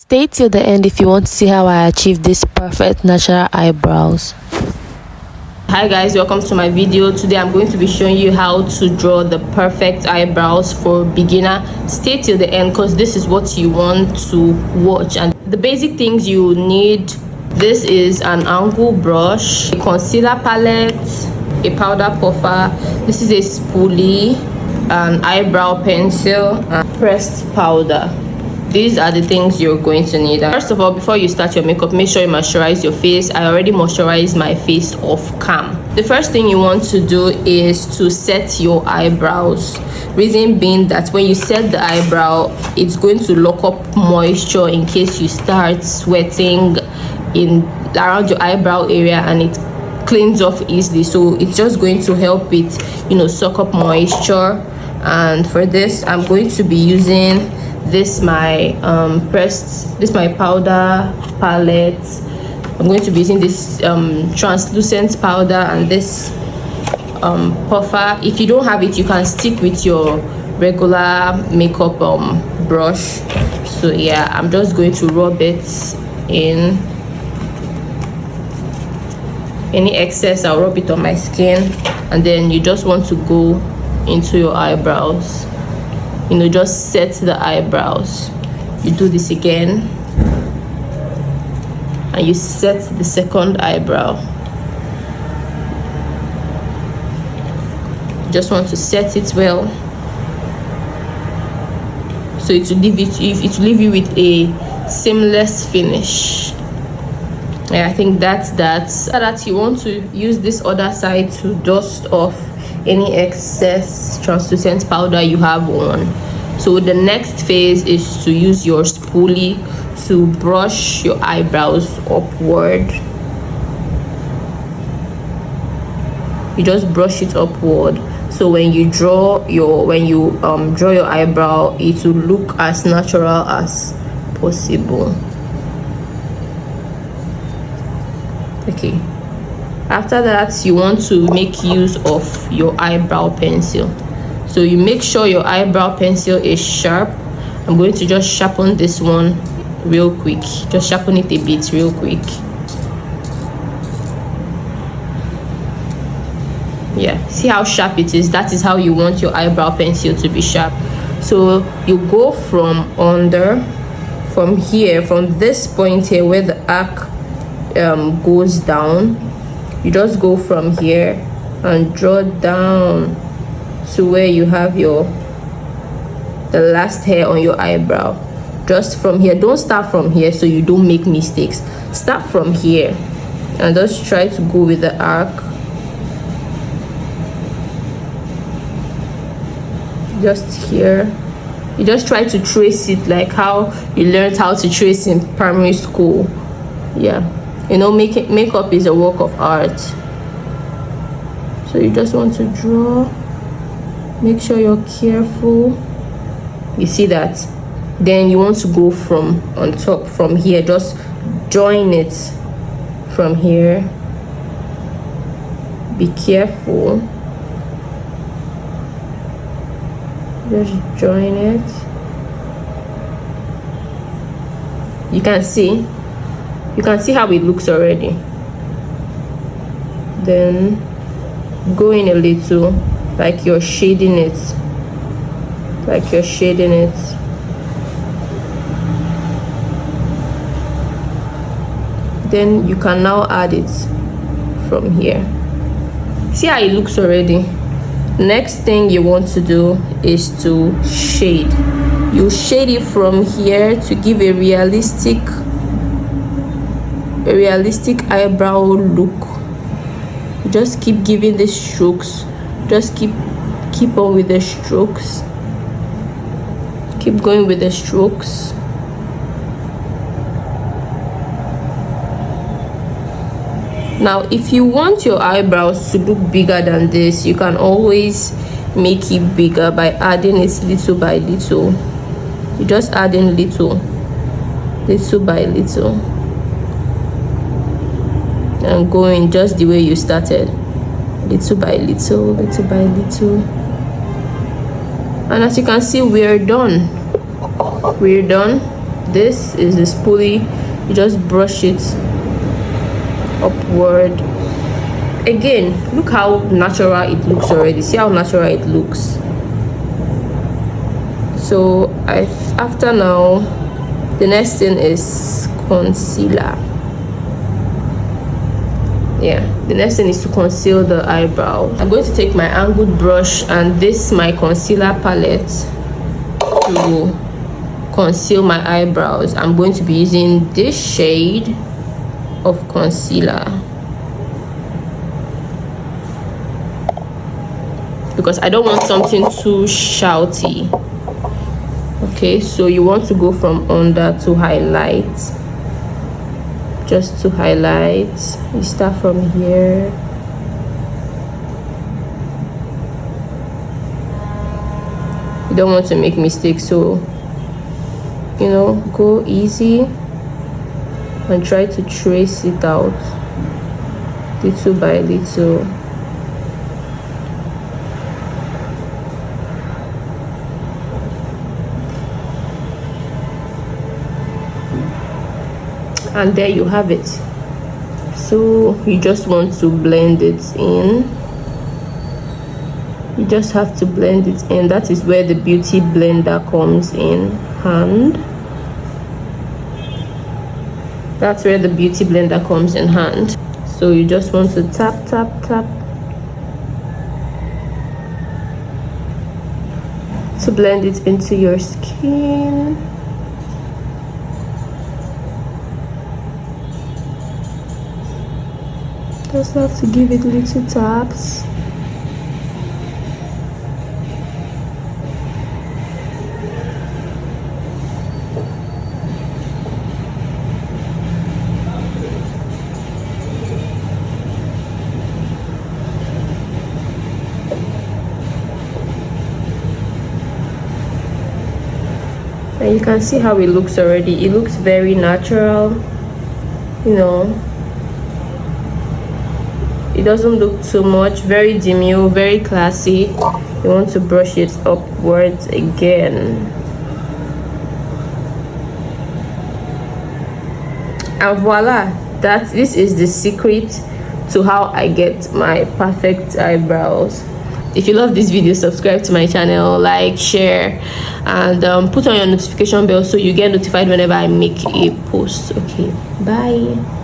Stay till the end if you want to see how I achieve this perfect natural eyebrows. Hi guys, welcome to my video. Today I'm going to be showing you how to draw the perfect eyebrows for beginner. Stay till the end because this is what you want to watch. And the basic things you need: this is an angle brush, a concealer palette, a powder puffer, this is a spoolie, an eyebrow pencil, and pressed powder. These are the things you're going to need. First of all, before you start your makeup, make sure you moisturize your face. I already moisturized my face off cam. The first thing you want to do is to set your eyebrows. Reason being that when you set the eyebrow, it's going to lock up moisture in case you start sweating in around your eyebrow area, and it cleans off easily. So it's just going to help it, soak up moisture. And for this, I'm going to be using my powder palette. I'm going to be using this translucent powder and this puffer. If you don't have it, you can stick with your regular makeup brush. So yeah, I'm just going to rub it in. Any excess, I'll rub it on my skin, and then you just want to go into your eyebrows. Just set the eyebrows. You do this again, and you set the second eyebrow. Just want to set it well, so it will leave you with a seamless finish. Yeah, I think that's that. So that you want to use this other side to dust off any excess translucent powder you have on. So the next phase is to use your spoolie to brush your eyebrows upward. You just brush it upward, so when you draw your eyebrow, it will look as natural as possible. Okay, after that, you want to make use of your eyebrow pencil. So you make sure your eyebrow pencil is sharp. I'm going to just sharpen this one real quick. Just sharpen it a bit real quick. Yeah, see how sharp it is? That is how you want your eyebrow pencil to be sharp. So you go from here, from this point here where the arc goes down. You just go from here and draw down to where you have the last hair on your eyebrow. Just from here. Don't start from here so you don't make mistakes. Start from here and just try to go with the arc. Just here. You just try to trace it like how you learned how to trace in primary school. Yeah, makeup is a work of art. So you just want to draw. Make sure you're careful. You see that? Then you want to go from on top, from here. Just join it from here. Be careful. Just join it. You can see how it looks already. Then go in a little, like you're shading it. Then you can now add it from here. See how it looks already? Next thing you want to do is to shade. You shade it from here to give a realistic eyebrow look. Just keep giving the strokes. Just keep on with the strokes. Keep going with the strokes. Now, if you want your eyebrows to look bigger than this, you can always make it bigger by adding it little by little. You just add in little by little, and going just the way you started, little by little. And as you can see, we're done. this is the spoolie. You just brush it upward. Again, look how natural it looks already. See how natural it looks. So after now, the next thing is concealer. Yeah, the next thing is to conceal the eyebrow. I'm going to take my angled brush and this my concealer palette to conceal my eyebrows. I'm going to be using this shade of concealer because I don't want something too shouty. Okay, so you want to go from under to highlight. Just to highlight, you start from here. You don't want to make mistakes, so you know, go easy and try to trace it out little by little. And there you have it. So you just want to blend it in. You just have to blend it in. That is where the beauty blender comes in hand. That's where the beauty blender comes in hand. So you just want to tap, tap, tap to blend it into your skin. Just have to give it little taps. And you can see how it looks already. It looks very natural, you know. It doesn't look too much, very demure, very classy. You want to brush it upwards again. And voila, this is the secret to how I get my perfect eyebrows. If you love this video, subscribe to my channel, like, share, and put on your notification bell so you get notified whenever I make a post. Okay, bye.